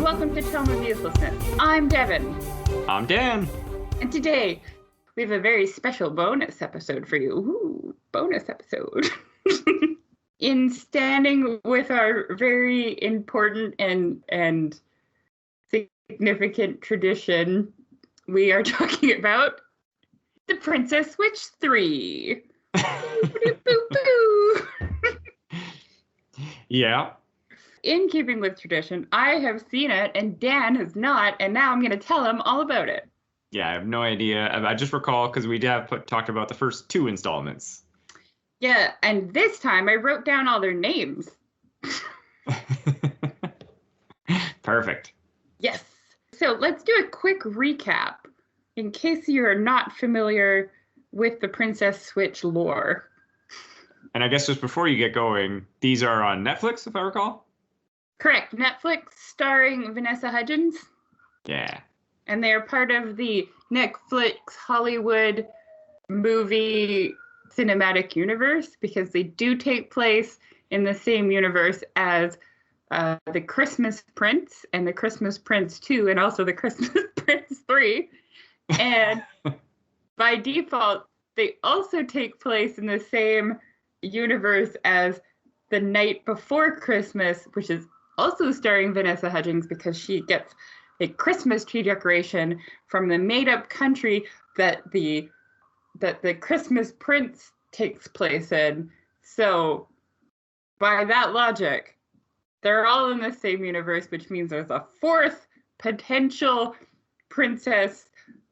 welcome to Tome of Uselessness. I'm Devon. I'm Dan. And today, we have a very special bonus episode for you. Ooh, bonus episode. In standing with our very important and significant tradition, we are talking about the Princess Switch 3. Yeah. In keeping with tradition, I have seen it and Dan has not, and now I'm going to tell him all about it. Yeah, I have no idea. I just recall because we have talked about the first two installments. Yeah, and this time I wrote down all their names. Perfect. Yes. So let's do a quick recap in case you are not familiar with the Princess Switch lore. And I guess just before you get going, these are on Netflix, if I recall? Correct. Netflix starring Vanessa Hudgens. Yeah. And they are part of the Netflix Hollywood movie cinematic universe because they do take place in the same universe as the Christmas Prince and the Christmas Prince 2 and also the Christmas Prince 3. And by default, they also take place in the same universe as The Night Before Christmas, which is also starring Vanessa Hudgens because she gets a Christmas tree decoration from the made-up country that the Christmas Prince takes place in. So, by that logic, they're all in the same universe, which means there's a fourth potential princess,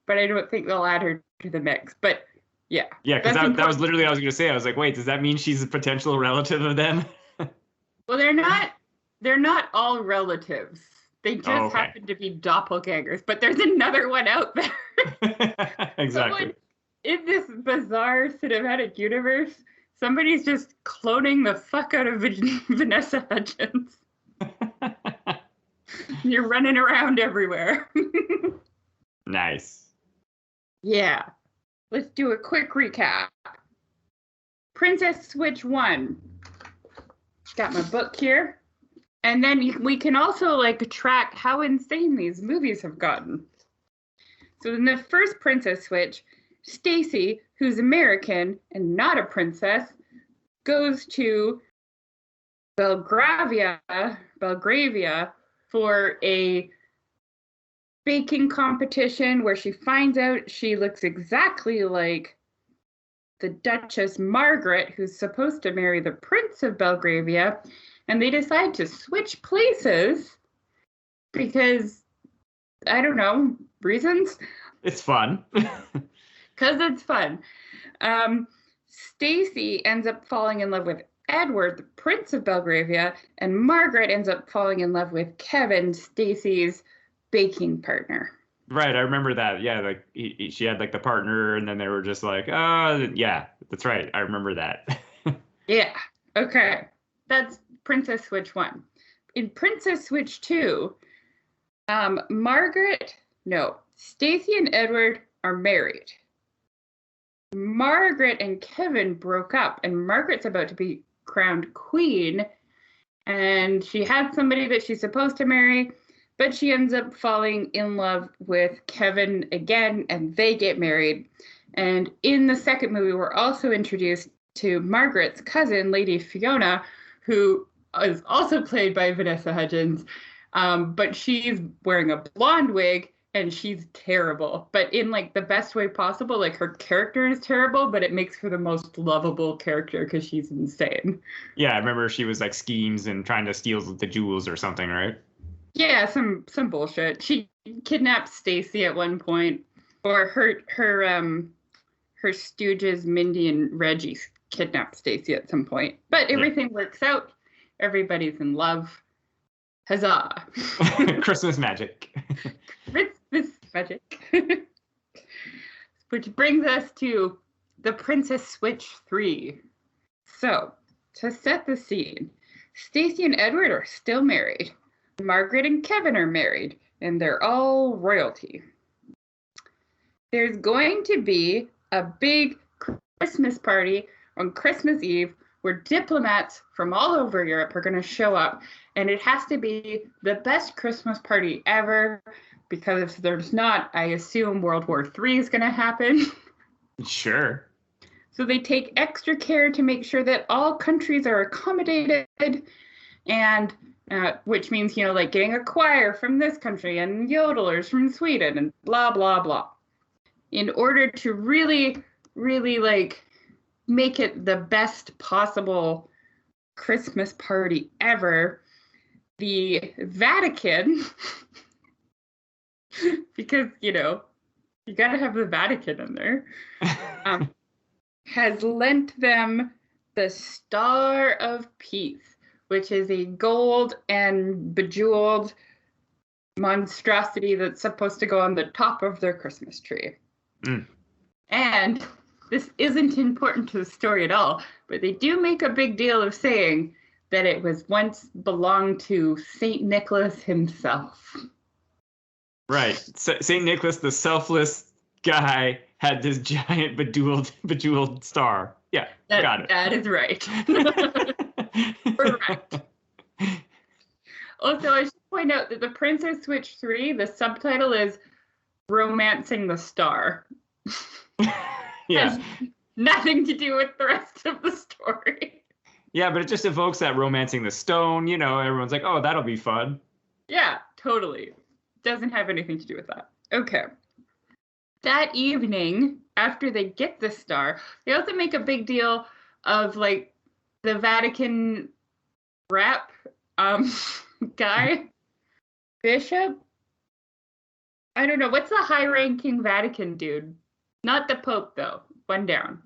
but I don't think they'll add her to the mix. But yeah. Yeah, because that was literally what I was going to say. I was like, wait, does that mean she's a potential relative of them? Well, they're not all relatives. They just happen to be doppelgangers, but there's another one out there. Exactly. In this bizarre cinematic universe, somebody's just cloning the fuck out of Vanessa Hudgens. You're running around everywhere. Nice. Yeah. Let's do a quick recap. Princess Switch 1. Got my book here. And then we can also track how insane these movies have gotten. So in the first Princess Switch, Stacy, who's American and not a princess, goes to Belgravia for a baking competition where she finds out she looks exactly like the Duchess Margaret, who's supposed to marry the Prince of Belgravia, and they decide to switch places because, I don't know, reasons? It's fun. Because it's fun. Stacy ends up falling in love with Edward, the Prince of Belgravia, and Margaret ends up falling in love with Kevin, Stacy's baking partner. Right, I remember that. Yeah, she had the partner, and then they were just like, yeah, that's right. I remember that. Yeah. Okay. That's Princess Switch 1. In Princess Switch 2, Stacy and Edward are married. Margaret and Kevin broke up, and Margaret's about to be crowned queen, and she had somebody that she's supposed to marry, but she ends up falling in love with Kevin again, and they get married. And in the second movie, we're also introduced to Margaret's cousin, Lady Fiona, who is also played by Vanessa Hudgens, but she's wearing a blonde wig, and she's terrible, but in the best way possible. Her character is terrible, but it makes her the most lovable character because she's insane. Yeah, I remember she was schemes and trying to steal the jewels or something, right? Yeah, some bullshit. She kidnaps Stacy at one point, or her stooges Mindy and Reggie kidnap Stacy at some point. But everything works out. Everybody's in love. Huzzah! Christmas magic. Christmas magic. Which brings us to the Princess Switch 3. So, to set the scene, Stacy and Edward are still married. Margaret and Kevin are married, and they're all royalty. There's going to be a big Christmas party on Christmas Eve where diplomats from all over Europe are going to show up, and it has to be the best Christmas party ever, because if there's not, I assume World War III is going to happen. Sure. So they take extra care to make sure that all countries are accommodated, and which means, like getting a choir from this country and yodelers from Sweden and blah, blah, blah. In order to really, really like make it the best possible Christmas party ever, the Vatican, because, you got to have the Vatican in there, has lent them the Star of Peace, which is a gold and bejeweled monstrosity that's supposed to go on the top of their Christmas tree. Mm. And this isn't important to the story at all, but they do make a big deal of saying that it was once belonged to St. Nicholas himself. Right. St. Nicholas, the selfless guy, had this giant bejeweled star. Yeah, got it. That is right. Correct. Also, I should point out that the Princess Switch 3, the subtitle is Romancing the Star. Yeah. Has nothing to do with the rest of the story. Yeah, but it just evokes that romancing the stone. Everyone's like, oh, that'll be fun. Yeah, totally. Doesn't have anything to do with that. Okay. That evening, after they get the star, they also make a big deal of like the Vatican rep guy, bishop. I don't know. What's the high-ranking Vatican dude? Not the Pope, though. One down.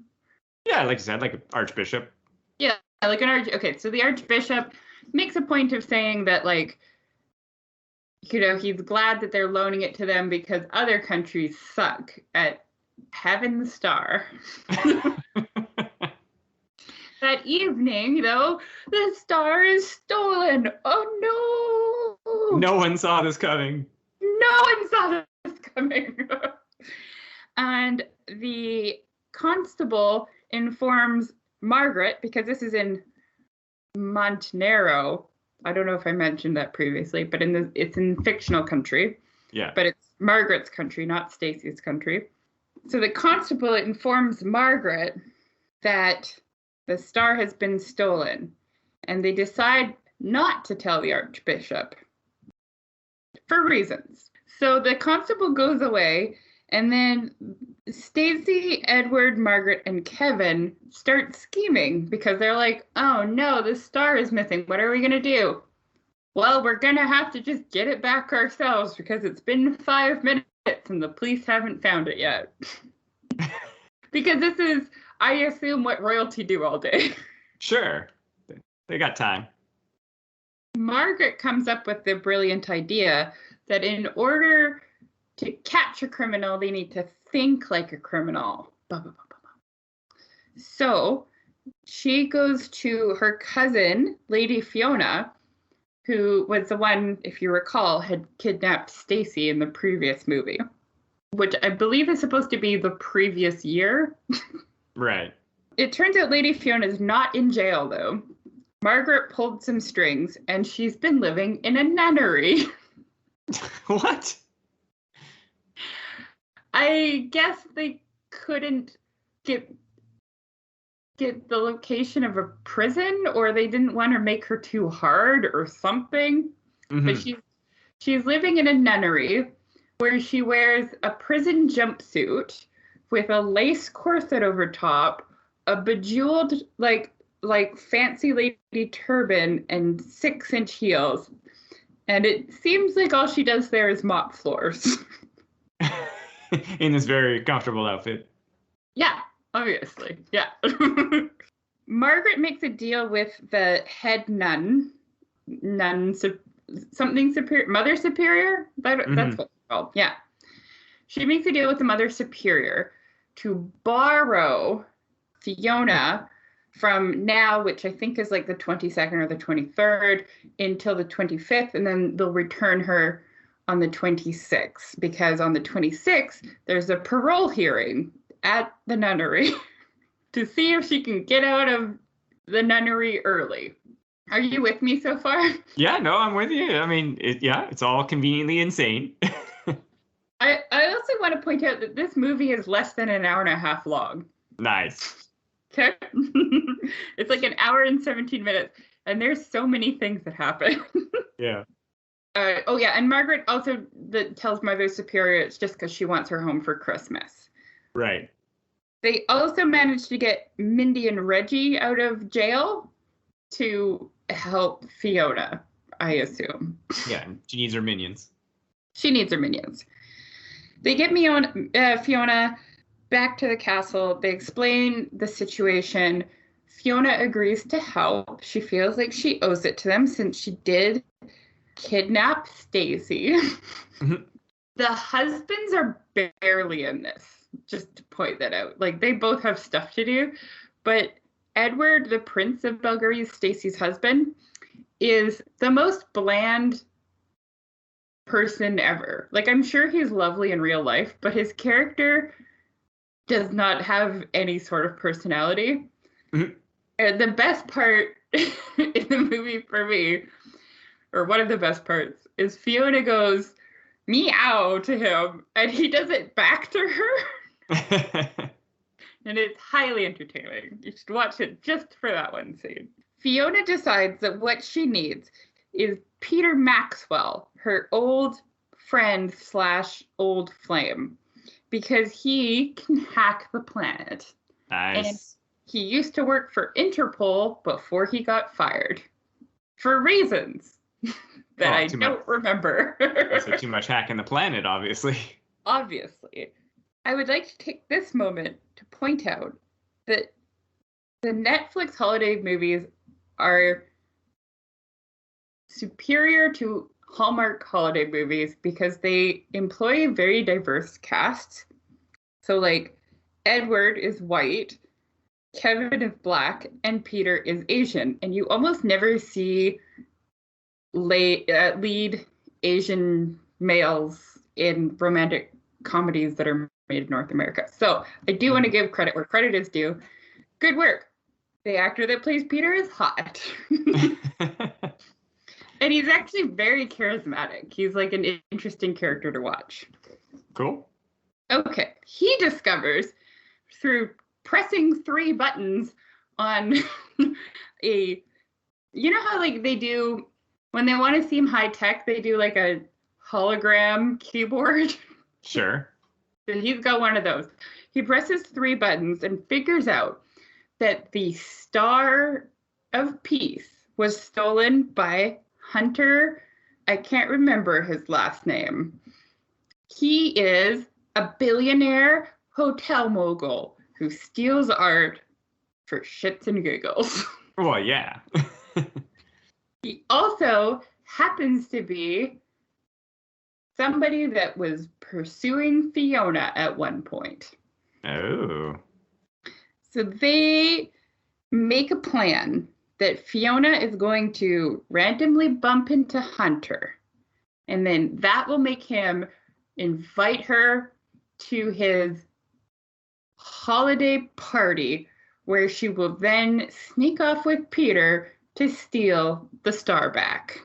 Yeah, like I said, like an archbishop. Yeah, like an Okay, so the archbishop makes a point of saying that, like, he's glad that they're loaning it to them because other countries suck at having the star. That evening, though, the star is stolen. Oh, no! No one saw this coming. No one saw this coming. And the constable informs Margaret, because this is in Montenegro. I don't know if I mentioned that previously, but it's in fictional country. Yeah. But it's Margaret's country, not Stacy's country. So the constable informs Margaret that the star has been stolen, and they decide not to tell the archbishop for reasons. So the constable goes away, and then Stacy, Edward, Margaret, and Kevin start scheming because they're like, oh no, the star is missing. What are we going to do? Well, we're going to have to just get it back ourselves because it's been 5 minutes and the police haven't found it yet. Because this is, I assume, what royalty do all day. Sure. They got time. Margaret comes up with the brilliant idea that in order to catch a criminal, they need to think like a criminal. So she goes to her cousin, Lady Fiona, who was the one, if you recall, had kidnapped Stacy in the previous movie, which I believe is supposed to be the previous year. Right. It turns out Lady Fiona's not in jail, though. Margaret pulled some strings, and she's been living in a nunnery. What? I guess they couldn't get the location of a prison, or they didn't want to make her too hard or something. Mm-hmm. But she's living in a nunnery where she wears a prison jumpsuit with a lace corset over top, a bejeweled like fancy lady turban, and 6-inch heels. And it seems like all she does there is mop floors. In this very comfortable outfit. Yeah, obviously. Yeah. Margaret makes a deal with the head mother superior? That's what it's called. Yeah. She makes a deal with the mother superior to borrow Fiona from now, which I think is like the 22nd or the 23rd, until the 25th, and then they'll return her on the 26th, because on the 26th, there's a parole hearing at the nunnery to see if she can get out of the nunnery early. Are you with me so far? Yeah, no, I'm with you. I mean, it's all conveniently insane. I also want to point out that this movie is less than an hour and a half long. Nice. Okay. It's like an hour and 17 minutes, and there's so many things that happen. Yeah. Oh yeah, and Margaret also tells Mother Superior it's just because she wants her home for Christmas. Right. They also managed to get Mindy and Reggie out of jail to help Fiona, I assume. Yeah, she needs her minions. She needs her minions. They get Fiona back to the castle. They explain the situation. Fiona agrees to help. She feels like she owes it to them since she did kidnap Stacy. Mm-hmm. The husbands are barely in this, just to point that out. Like, they both have stuff to do, but Edward, the Prince of Belgary, Stacy's husband, is the most bland person ever. Like, I'm sure he's lovely in real life, but his character does not have any sort of personality. Mm-hmm. And the best part in the movie for me, or one of the best parts, is Fiona goes meow to him, and he does it back to her. And it's highly entertaining. You should watch it just for that one scene. Fiona decides that what she needs is Peter Maxwell, her old friend / old flame, because he can hack the planet. Nice. And he used to work for Interpol before he got fired. For reasons that I don't remember. Also too much hacking the planet, obviously. Obviously. I would like to take this moment to point out that the Netflix holiday movies are superior to Hallmark holiday movies because they employ very diverse casts. So, like, Edward is white, Kevin is black, and Peter is Asian. And you almost never see lead Asian males in romantic comedies that are made in North America. So I do want to give credit where credit is due. Good work. The actor that plays Peter is hot. And he's actually very charismatic. He's like an interesting character to watch. Cool. Okay. He discovers through pressing 3 buttons on you know how like they do when they want to seem high tech, they do like a hologram keyboard. Sure. So he's got one of those. He presses 3 buttons and figures out that the Star of Peace was stolen by Hunter. I can't remember his last name. He is a billionaire hotel mogul who steals art for shits and giggles. Well, yeah. He also happens to be somebody that was pursuing Fiona at one point. Oh. So they make a plan that Fiona is going to randomly bump into Hunter. And then that will make him invite her to his holiday party where she will then sneak off with Peter to steal the star back.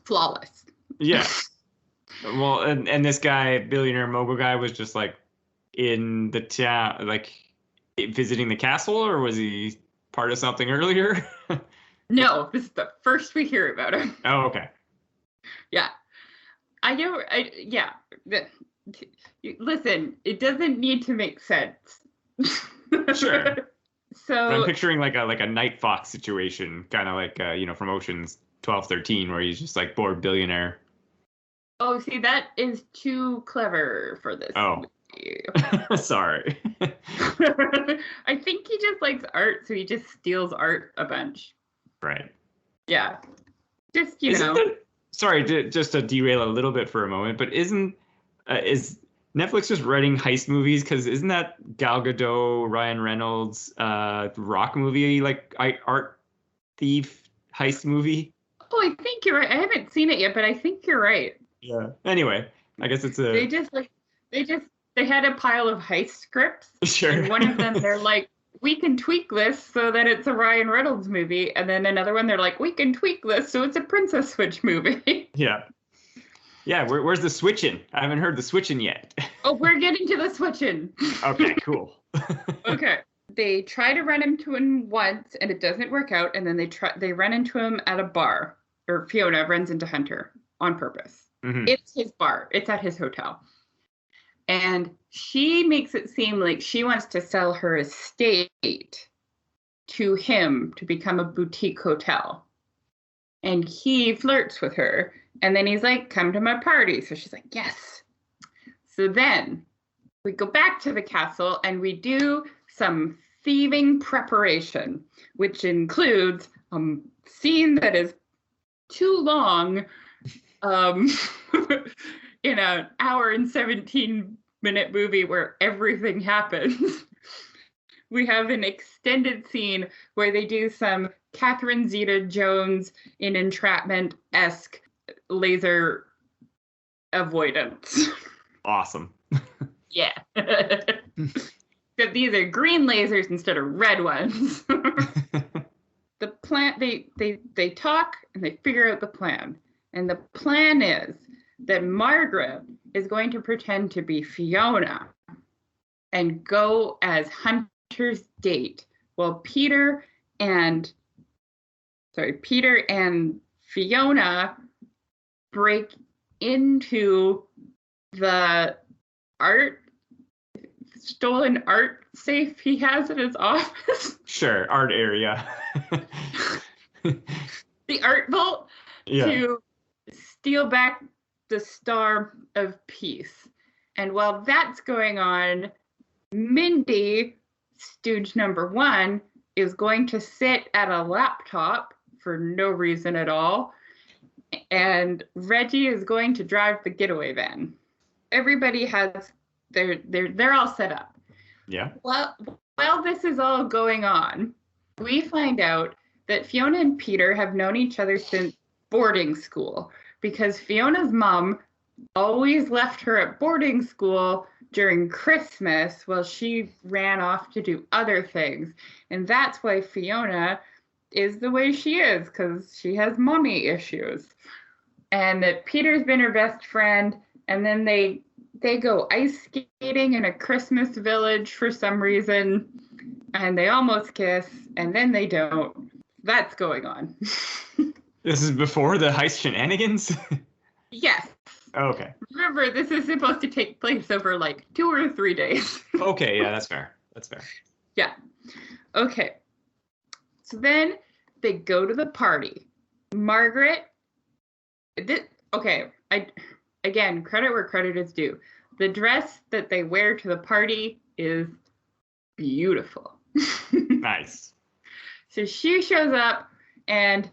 Flawless. Yeah. Well, and this guy, billionaire mogul guy, was just like in the town, like visiting the castle, or was he part of something earlier? No, this is the first we hear about him. Oh, okay. Yeah. Yeah. Listen, it doesn't need to make sense. Sure. So but I'm picturing like a Night Fox situation, kind of like from Ocean's 12-13, where he's just like bored billionaire. Oh, see, that is too clever for this. Oh. Sorry. I think he just likes art, so he just steals art a bunch. Right. Yeah. Just, sorry, just to derail a little bit for a moment, but is Netflix just writing heist movies? Because isn't that Gal Gadot, Ryan Reynolds, rock movie, like art thief heist movie? Oh, I think you're right. I haven't seen it yet, but I think you're right. Yeah. Anyway, I guess it's they had a pile of heist scripts. Sure. And one of them, they're like, we can tweak this so that it's a Ryan Reynolds movie. And then another one, they're like, we can tweak this so it's a Princess Switch movie. Yeah. Yeah, where's the switching? I haven't heard the switching yet. Oh, we're getting to the switching. Okay, cool. Okay. They try to run into him once and it doesn't work out. And then they run into him at a bar, or Fiona runs into Hunter on purpose. Mm-hmm. It's his bar. It's at his hotel. And she makes it seem like she wants to sell her estate to him to become a boutique hotel. And he flirts with her. And then he's like, come to my party. So she's like, yes. So then we go back to the castle and we do some thieving preparation, which includes a scene that is too long in an hour and 17-minute movie where everything happens. We have an extended scene where they do some Catherine Zeta-Jones in Entrapment-esque laser avoidance. Awesome. Yeah. But these are green lasers instead of red ones. The plan, they talk and they figure out the plan. And the plan is that Margaret is going to pretend to be Fiona and go as Hunter's date while Peter and Fiona break into the stolen art safe he has in his office. Sure, art area. The art vault. Yeah. To steal back the Star of Peace. And while that's going on, Mindy, stooge number 1, is going to sit at a laptop for no reason at all. And Reggie is going to drive the getaway van. Everybody has they're all set up. Yeah. Well, while this is all going on, we find out that Fiona and Peter have known each other since boarding school, because Fiona's mom always left her at boarding school during Christmas while she ran off to do other things. And that's why Fiona is the way she is, because she has mommy issues. And that Peter's been her best friend, and then they go ice skating in a Christmas village for some reason, and they almost kiss, and then they don't. That's going on. This is before the Heist Shenanigans? Yes. Oh, okay. Remember, this is supposed to take place over like 2 or 3 days. Okay, yeah, that's fair. That's fair. Yeah. Okay. So then they go to the party. Margaret, again, credit where credit is due. The dress that they wear to the party is beautiful. Nice. So she shows up and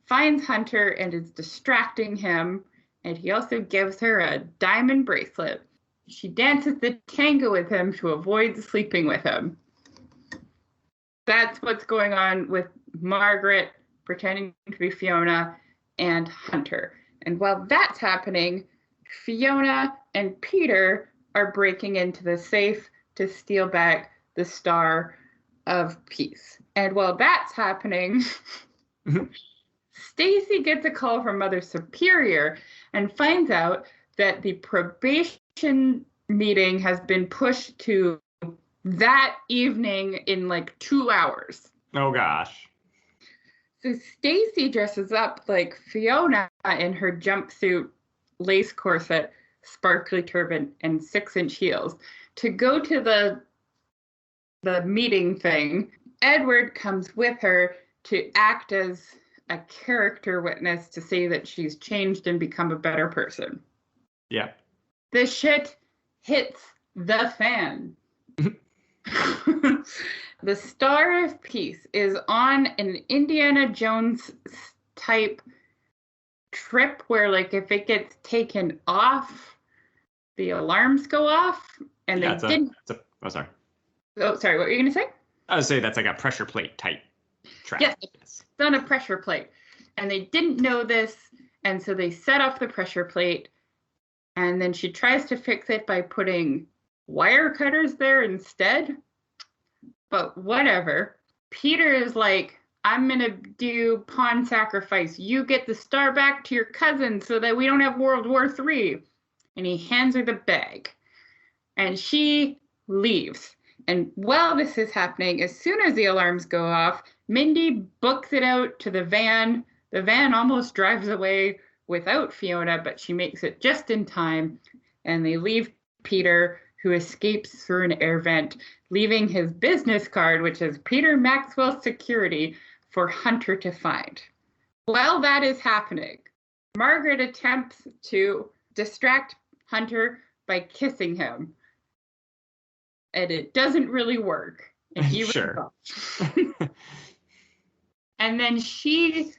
finds Hunter and is distracting him, and he also gives her a diamond bracelet. She dances the tango with him to avoid sleeping with him. That's what's going on with Margaret pretending to be Fiona and Hunter. And while that's happening, Fiona and Peter are breaking into the safe to steal back the Star of Peace. And while that's happening, Stacy gets a call from Mother Superior and finds out that the probation meeting has been pushed to that evening in like 2 hours. Oh gosh. So Stacy dresses up like Fiona in her jumpsuit, lace corset, sparkly turban, and 6-inch heels to go to the meeting thing. Edward comes with her to act as a character witness to say that she's changed and become a better person. Yeah. The shit hits the fan. The Star of Peace is on an Indiana Jones type trip where, like, if it gets taken off, the alarms go off. And yeah, they didn't. Sorry. Oh, sorry. What were you going to say? I would say that's like a pressure plate type trap. Yes, it's on a pressure plate. And they didn't know this, and so they set off the pressure plate, and then she tries to fix it by putting wire cutters there instead. But whatever. Peter is like, I'm going to do pawn sacrifice. You get the star back to your cousin so that we don't have World War III. And he hands her the bag. And she leaves. And while this is happening, as soon as the alarms go off, Mindy books it out to the van. The van almost drives away without Fiona, but she makes it just in time. And they leave Peter, who escapes through an air vent, leaving his business card, which is Peter Maxwell Security, for Hunter to find. While that is happening, Margaret attempts to distract Hunter by kissing him. And it doesn't really work. And he sure. And then she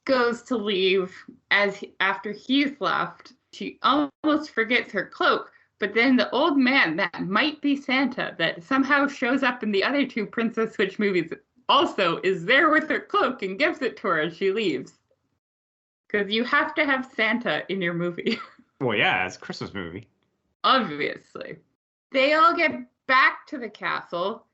goes to leave after he's left. She almost forgets her cloak. But then the old man that might be Santa, that somehow shows up in the other two Princess Switch movies, also is there with her cloak and gives it to her as she leaves. Because you have to have Santa in your movie. Well, yeah, it's a Christmas movie. Obviously. They all get back to the castle,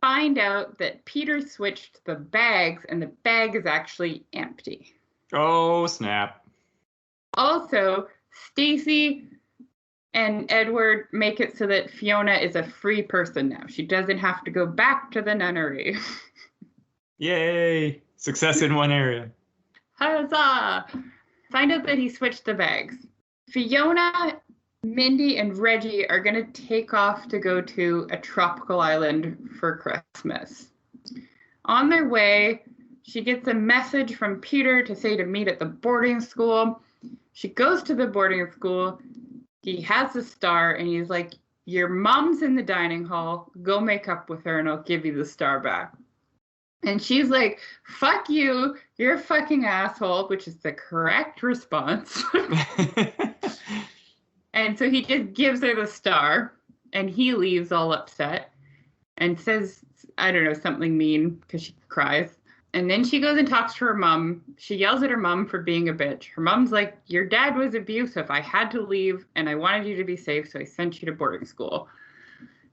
find out that Peter switched the bags, and the bag is actually empty. Oh, snap. Also, Stacy and Edward make it so that Fiona is a free person now. She doesn't have to go back to the nunnery. Yay! Success in one area. Huzzah! Find out that he switched the bags. Fiona, Mindy, and Reggie are going to take off to go to a tropical island for Christmas. On their way, she gets a message from Peter to say to meet at the boarding school. She goes to the boarding school. He has a star, and he's like, your mom's in the dining hall. Go make up with her, and I'll give you the star back. And she's like, fuck you. You're a fucking asshole, which is the correct response. And so he just gives her the star, and he leaves all upset and says, I don't know, something mean because she cries. And then she goes and talks to her mom. She yells at her mom for being a bitch. Her mom's like, your dad was abusive. I had to leave, and I wanted you to be safe, so I sent you to boarding school.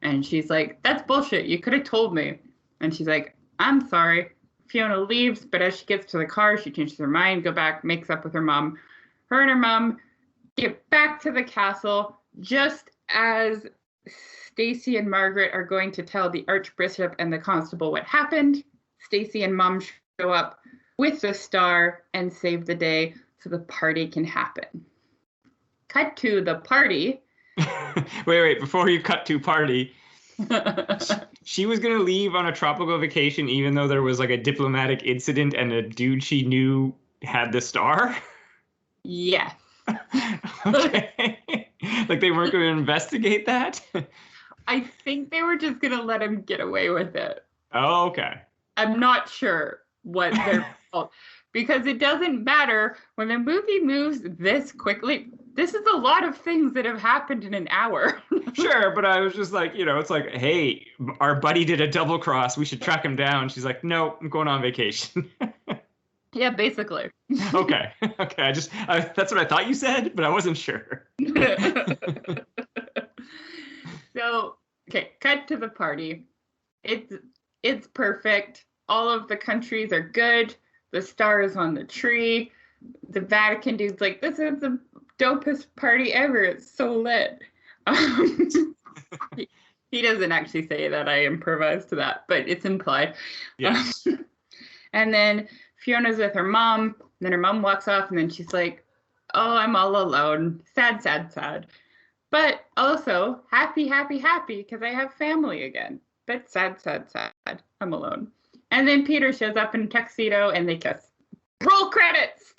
And she's like, that's bullshit. You could have told me. And she's like, I'm sorry. Fiona leaves, but as she gets to the car, she changes her mind, go back, makes up with her mom. Her and her mom get back to the castle just as Stacy and Margaret are going to tell the Archbishop and the constable what happened. Stacy and Mom show up with the star and save the day so the party can happen. Cut to the party. Wait, before you cut to party, she was going to leave on a tropical vacation even though there was like a diplomatic incident and a dude she knew had the star? Yes. Okay. Like they weren't going to investigate that? I think they were just going to let him get away with it. Oh, okay. I'm not sure what their fault, because it doesn't matter when the movie moves this quickly. This is a lot of things that have happened in an hour. Sure, but I was just like, it's like, hey, our buddy did a double cross. We should track him down. She's like, no, I'm going on vacation. Yeah, basically. Okay. That's what I thought you said, but I wasn't sure. So, okay, cut to the party. It's perfect. All of the countries are good. The star is on the tree. The Vatican dude's like, this is the dopest party ever. It's so lit. He doesn't actually say that. I improvised that, but it's implied. Yes. And then Fiona's with her mom. And then her mom walks off, and then she's like, oh, I'm all alone. Sad, sad, sad. But also happy, happy, happy because I have family again. But sad, sad, sad. I'm alone. And then Peter shows up in a tuxedo and they kiss. Roll credits!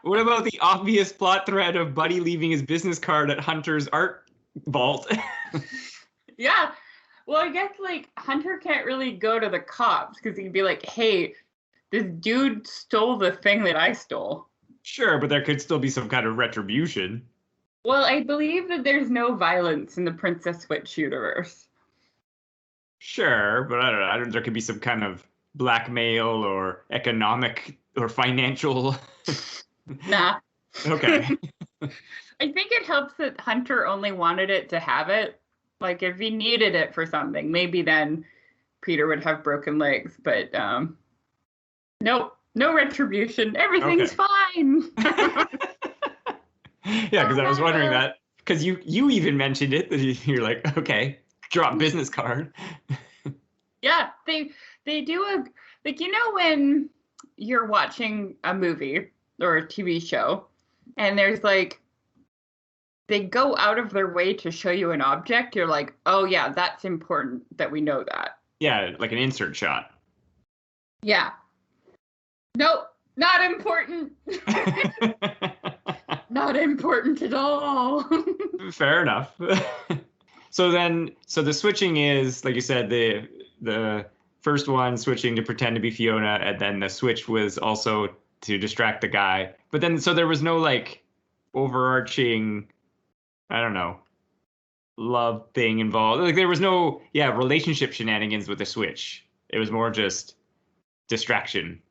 What about the obvious plot thread of Buddy leaving his business card at Hunter's art vault? Yeah. Well, I guess like Hunter can't really go to the cops because he'd be like, hey, this dude stole the thing that I stole. Sure, but there could still be some kind of retribution. Well, I believe that there's no violence in the Princess Switch universe. Sure, but I don't know. There could be some kind of blackmail or economic or financial. Nah, Okay. I think it helps that Hunter only wanted it to have it. Like, if he needed it for something, maybe then Peter would have broken legs. But nope, no retribution. Everything's fine. Yeah, because I was wondering that, because you even mentioned it, that you're like, okay, drop business card. Yeah, they do like, when you're watching a movie or a TV show and there's like they go out of their way to show you an object, you're like, oh yeah, that's important that we know that. Yeah, like an insert shot. Yeah. Nope, not important. Not important at all. Fair enough. So the switching is, like you said, the first one switching to pretend to be Fiona, and then the switch was also to distract the guy. But then, so there was no like overarching, I don't know, love thing involved. Like there was no, relationship shenanigans with the switch. It was more just distraction.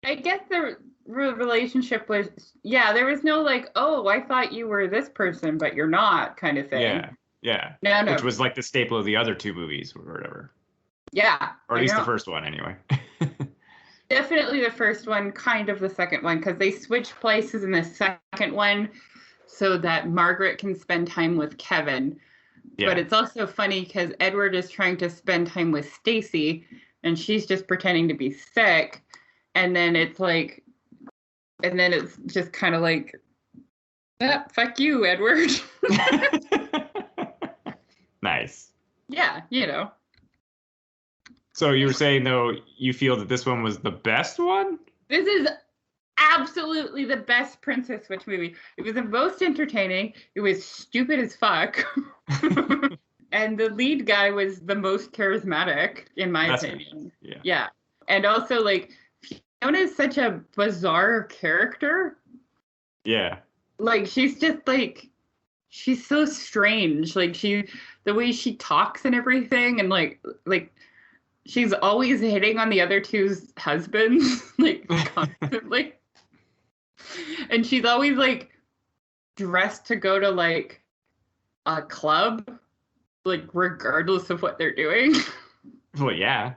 I guess the relationship was, there was no like, oh, I thought you were this person, but you're not kind of thing. Yeah, yeah. No. Which was like the staple of the other two movies or whatever. Yeah. Or at least the first one, anyway. Definitely the first one, kind of the second one, because they switch places in the second one so that Margaret can spend time with Kevin. Yeah. But it's also funny because Edward is trying to spend time with Stacy, and she's just pretending to be sick. And then it's just kind of like, fuck you, Edward. Nice. Yeah, So you were saying, though, you feel that this one was the best one? This is absolutely the best Princess Switch movie. It was the most entertaining. It was stupid as fuck. And the lead guy was the most charismatic, in my opinion. Yeah. And also, like, Fiona is such a bizarre character. Yeah. Like, she's just, like, she's so strange. Like, the way she talks and everything, and, like, she's always hitting on the other two's husbands, like, constantly. And she's always, like, dressed to go to, like, a club, like, regardless of what they're doing. Well, yeah.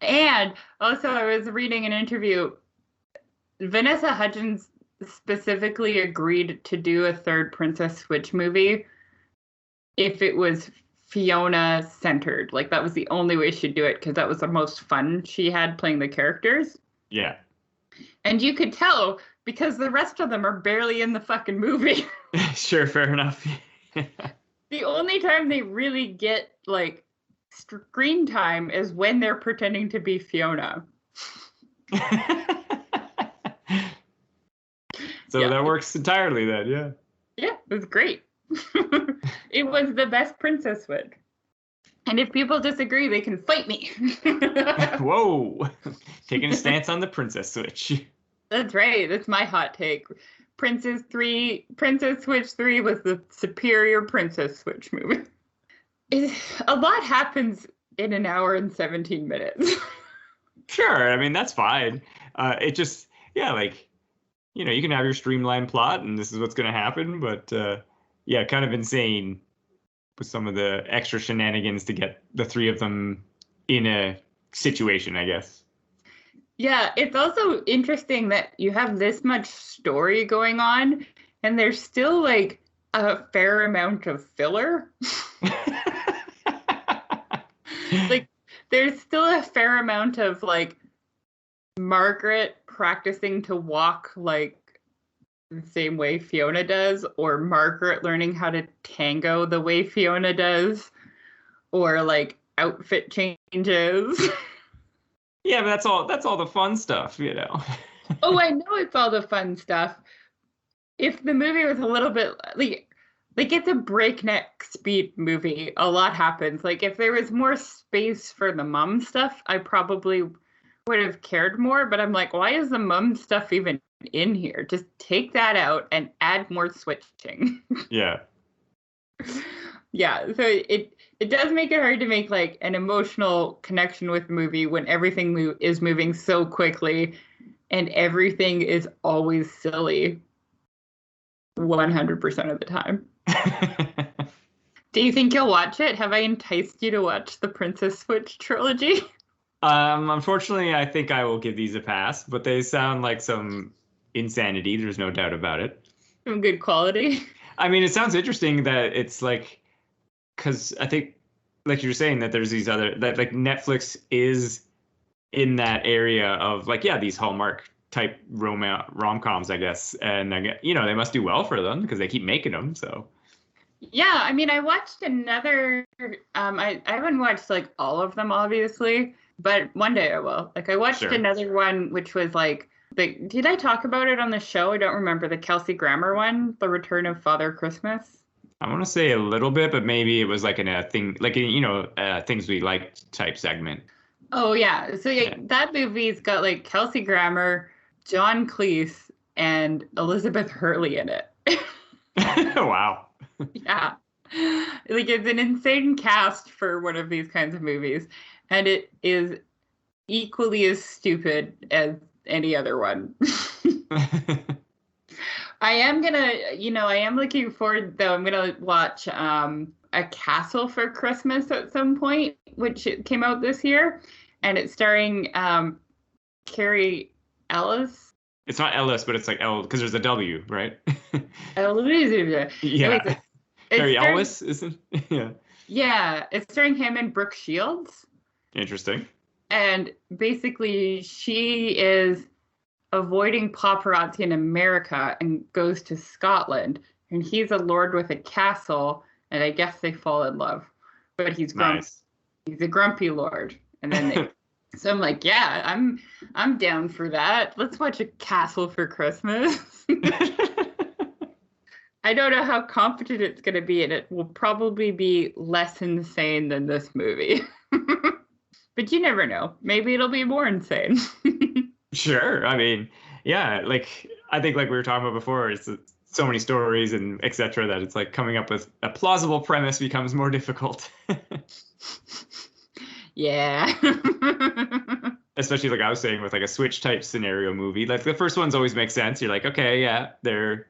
And also, I was reading an interview. Vanessa Hudgens specifically agreed to do a third Princess Switch movie if it was Fiona centered. Like, that was the only way she'd do it, because that was the most fun she had playing the characters. Yeah. And you could tell because the rest of them are barely in the fucking movie. Sure, fair enough. The only time they really get, like, screen time is when they're pretending to be Fiona. So that works entirely then, yeah. Yeah, it was great. It was the best Princess Switch. And if people disagree, they can fight me. Whoa. Taking a stance on the Princess Switch. That's right. That's my hot take. Princess Switch 3 was the superior Princess Switch movie. A lot happens in an hour and 17 minutes. Sure. I mean, that's fine. It just, like, you can have your streamlined plot and this is what's going to happen. But, kind of insane with some of the extra shenanigans to get the three of them in a situation, I guess. Yeah, it's also interesting that you have this much story going on and there's still, like, a fair amount of filler. Like, there's still a fair amount of, like, Margaret practicing to walk, like, the same way Fiona does, or Margaret learning how to tango the way Fiona does, or, like, outfit changes. Yeah, but that's all the fun stuff, Oh, I know it's all the fun stuff. If the movie was a little bit, like it's a breakneck speed movie, a lot happens. Like, if there was more space for the mom stuff, I probably would have cared more, but I'm like, why is the mom stuff even in here? Just take that out and add more switching. Yeah. Yeah, so it does make it hard to make, like, an emotional connection with the movie when everything is moving so quickly and everything is always silly 100% of the time. Do you think you'll watch it? Have I enticed you to watch the Princess Switch trilogy? Unfortunately, I think I will give these a pass, but they sound like some insanity. There's no doubt about it. Some good quality. I mean, it sounds interesting that it's like, because I think, like you were saying, that there's these other, that like Netflix is in that area of like, yeah, these Hallmark type rom-coms, I guess. And I get, they must do well for them because they keep making them. So. Yeah, I mean, I watched another, I haven't watched like all of them, obviously, but one day I will. Like I watched another one, which was like, did I talk about it on the show? I don't remember. The Kelsey Grammer one, The Return of Father Christmas. I want to say a little bit, but maybe it was like in a thing, like, things we liked type segment. Oh, yeah. So that movie's got like Kelsey Grammer, John Cleese, and Elizabeth Hurley in it. Wow. Yeah. Like it's an insane cast for one of these kinds of movies. And it is equally as stupid as any other one. I am looking forward, though. I'm going to watch A Castle for Christmas at some point, which came out this year. And it's starring Carrie Ellis. It's not Ellis, but it's like L, because there's a W, right? Yeah. Carrie Ellis, isn't it? Yeah. Yeah, it's starring him and Brooke Shields. Interesting. And basically, she is avoiding paparazzi in America and goes to Scotland. And he's a lord with a castle, and I guess they fall in love. But he's grumpy. Nice. He's a grumpy lord. And then so I'm like, yeah, I'm down for that. Let's watch A Castle for Christmas. I don't know how competent it's going to be, and it will probably be less insane than this movie. But you never know. Maybe it'll be more insane. Sure. I mean, yeah, like I think like we were talking about before, it's so many stories and etc. that it's like coming up with a plausible premise becomes more difficult. Yeah. Especially like I was saying with like a Switch type scenario movie, like the first ones always make sense. You're like, okay, yeah,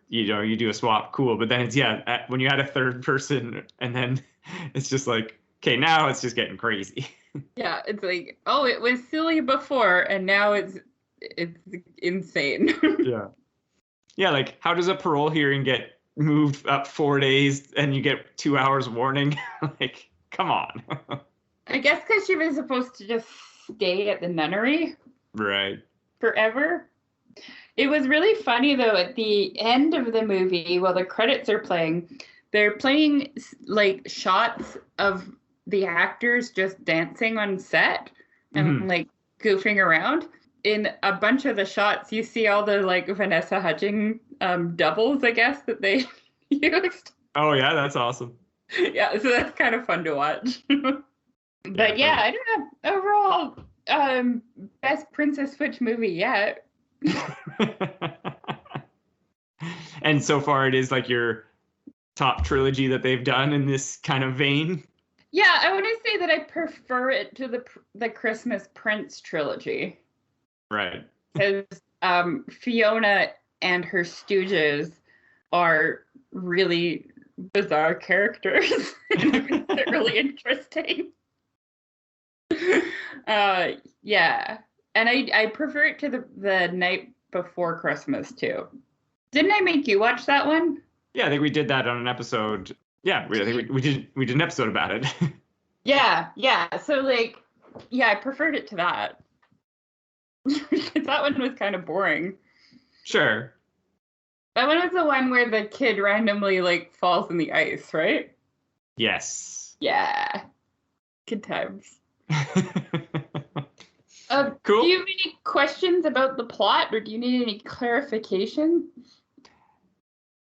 you do a swap, cool. But then it's when you add a third person, and then it's just like, okay, now it's just getting crazy. Yeah, it's like, oh, it was silly before, and now it's insane. Yeah. Like how does a parole hearing get moved up 4 days and you get 2 hours warning? Like, come on. I guess because she was supposed to just stay at the nunnery. Right. Forever. It was really funny, though, at the end of the movie, while the credits are playing, they're playing, like, shots of the actors just dancing on set and, like, goofing around. In a bunch of the shots, you see all the, like, Vanessa Hudgens doubles, I guess, that they used. Oh, yeah, that's awesome. Yeah, so that's kind of fun to watch. But yeah, I don't know. Overall, best Princess Switch movie yet. And so far, it is like your top trilogy that they've done in this kind of vein. Yeah, I want to say that I prefer it to the Christmas Prince trilogy. Right. Because Fiona and her stooges are really bizarre characters. And they're really interesting. Yeah, and I prefer it to the Night Before Christmas too. Didn't I make you watch that one? Yeah, I think we did that on an episode. Yeah, I think we did an episode about it. Yeah. So like, yeah, I preferred it to that. That one was kind of boring. Sure. That one was the one where the kid randomly like falls in the ice, right? Yes. Yeah. Good times. Cool. Do you have any questions about the plot, or do you need any clarification?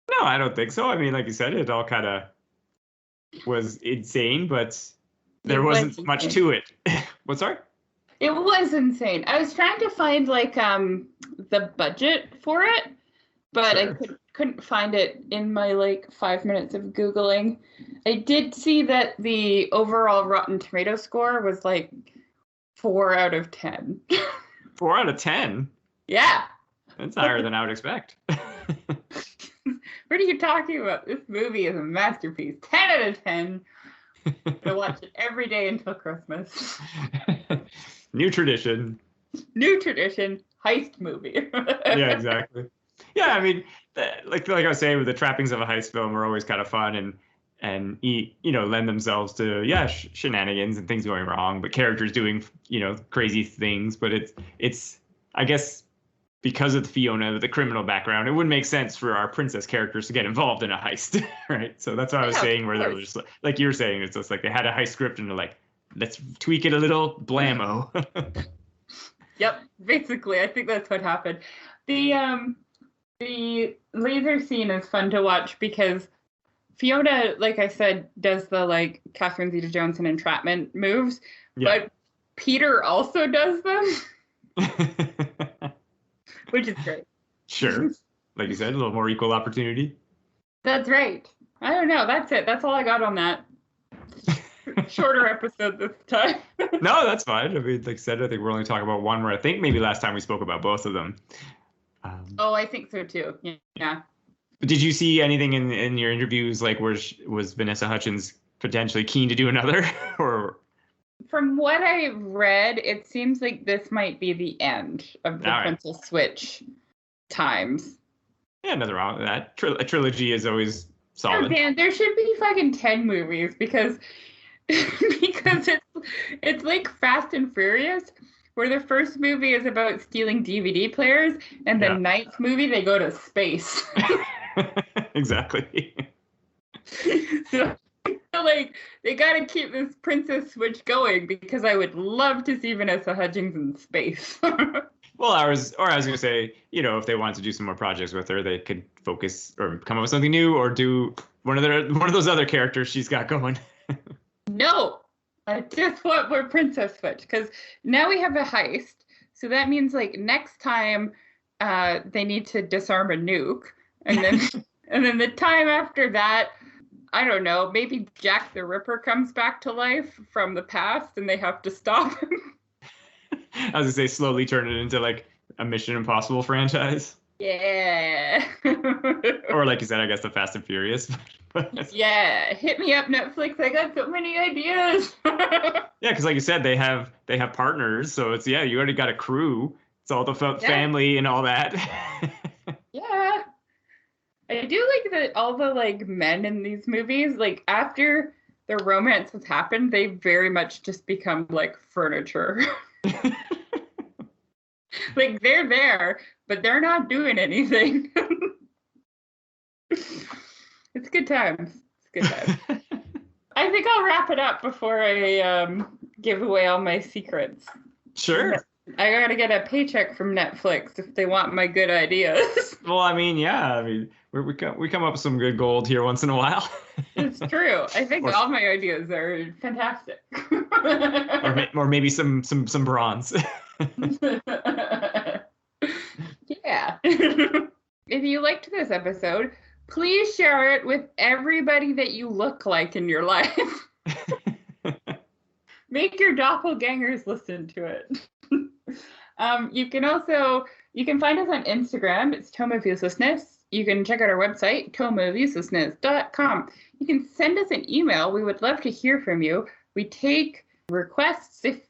No, I don't think so. I mean, like you said, it all kind of was insane, but there wasn't much to it. What's that? It was insane. I was trying to find like the budget for it, but I couldn't find it in my like 5 minutes of Googling. I did see that the overall Rotten Tomato score was like 4 out of 10. 4 out of 10? Yeah. That's higher than I would expect. What are you talking about? This movie is a masterpiece. 10 out of 10. I watch it every day until Christmas. New tradition. New tradition. Heist movie. Yeah, exactly. Yeah, I mean, like I was saying, with the trappings of a heist film are always kind of fun and lend themselves to shenanigans and things going wrong, but characters doing crazy things. But it's I guess because of Fiona, the criminal background, it wouldn't make sense for our princess characters to get involved in a heist, right? So that's what I was saying, where they were just like you were saying, it's just like they had a heist script and they're like, let's tweak it a little, blammo. Yep, basically, I think that's what happened. The laser scene is fun to watch because Fiona, like I said, does the like Catherine Zeta-Jones entrapment moves, but Peter also does them. Which is great. Sure. Like you said, a little more equal opportunity. That's right. I don't know. That's it. That's all I got on that. Shorter episode this time. No, that's fine. I mean, like I said, I think we're only talking about one where I think maybe last time we spoke about both of them. I think so too. Yeah. But did you see anything in your interviews, like was Vanessa Hudgens potentially keen to do another? Or from what I read, it seems like this might be the end of the Princess Switch times. Yeah, nothing wrong with that. A trilogy is always solid. Oh, man, there should be fucking 10 movies because it's like Fast and Furious, where the first movie is about stealing DVD players, and the ninth movie they go to space. Exactly. So like they gotta keep this Princess Switch going because I would love to see Vanessa Hudgens in space. Well, I was gonna say, if they wanted to do some more projects with her, they could focus or come up with something new or do one of those other characters she's got going. No, I just want more Princess Switch because now we have a heist, so that means like next time they need to disarm a nuke, and then the time after that, I don't know, maybe Jack the Ripper comes back to life from the past and they have to stop him. I was gonna say, slowly turn it into like a Mission Impossible franchise. Yeah. Or like you said, I guess the Fast and Furious. Yeah, hit me up, Netflix. I got so many ideas. Yeah, because like you said, they have partners, so it's you already got a crew. It's all the family and all that. Yeah. I do like that all the like men in these movies, like after their romance has happened, they very much just become like furniture. Like they're there, but they're not doing anything. It's good times. I think I'll wrap it up before I give away all my secrets. Sure. I gotta get a paycheck from Netflix if they want my good ideas. Well, I mean, we come up with some good gold here once in a while. It's true. I think all my ideas are fantastic. or maybe some bronze. Yeah. If you liked this episode, please share it with everybody that you look like in your life. Make your doppelgangers listen to it. You can find us on Instagram. It's Tome of Uselessness. You can check out our website, tomeofuselessness.com. You can send us an email. We would love to hear from you. We take requests if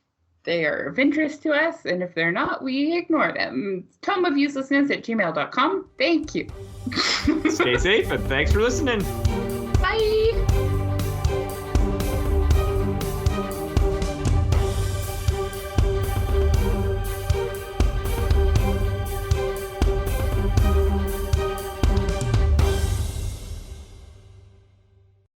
they are of interest to us, and if they're not, we ignore them. tomeofuselessness@gmail.com. Thank you. Stay safe, and thanks for listening. Bye.